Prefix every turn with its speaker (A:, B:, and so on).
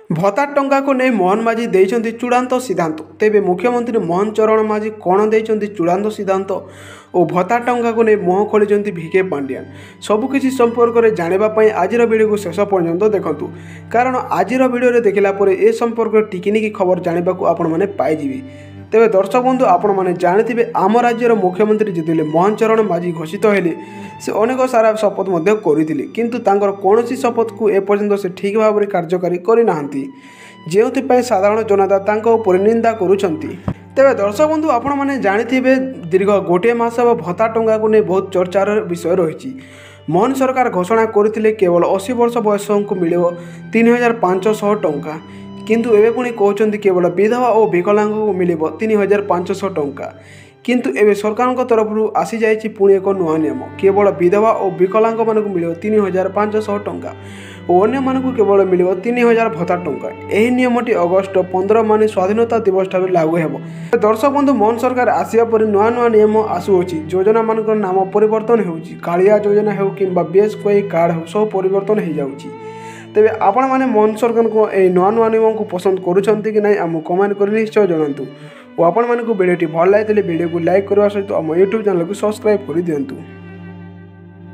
A: भत्ता टंका को नहीं मोहन माझी देइछन्ति चूड़ांत सिद्धांत। तेबे मुख्यमंत्री मोहन चरण माझी कौन देइछन्ति चूड़ांत सिद्धांत और भत्ता टंका को नहीं मुह खोलिछन्ति भिके पांडियान। सबुकिछि संपर्क में जानापी आज वीडियो को शेष पर्यंत देखंतु, कारण आज वीडियो रे देखला परे ए संपर्क टिकिनिकी खबर जाना को आपण मैंने पाइबे। तेबे दर्शक बंधु आपण मैंने जानी आम राज्यर मुख्यमंत्री जिते मोहन चरण माझी घोषित हेले से अनेक सारा शपथ करते किंतु तांकर कौन शपथ को एपर्यंत से ठीक भाव में कार्यकारी करना जो साधारण जनता तांको निंदा करुछंती। तेबे दर्शक बंधु आपण मैंने जानी दीर्घ गोटे मास भत्ता टंका को नहीं बहुत चर्चार विषय रही। मोहन सरकार घोषणा करते केवल 80 वर्ष बयस को मिल 3500 टंका, किंतु एवं पुणी कहते केवल विधवा और विकलांग को मिल 3500 टंका। किंतु एवं सरकार तरफ आसी जाइए पुणी एक नुआ नियम, केवल विधवा और विकलांग मान को मिल 3500 टंका और अन्य मान को केवल मिल 3000 भत्ता टंका। यह नियमटी अगस्ट 15 मान स्वाधीनता दिवस ठारू लागू हेब। दर्शक बंधु मोहन सरकार आसिया पर नुआ नुआ नियम आसुअछि। योजना मान नाम परिवर्तन होउछि, कालिया योजना हो कि बीएसवाई कार्ड हो सब परिवर्तन हो जाउछि। तेबे आपण माने मोहन सरकार को ए नुआ नुआ नियम को पसंद करुछंती कि नहीं आम कमेंट कर निश्चय जणातु और आपण माने को वीडियोटी भल लागिले वीडियो को लाइक करवा सहित आम यूट्यूब चैनल को सब्सक्राइब कर दियंतु।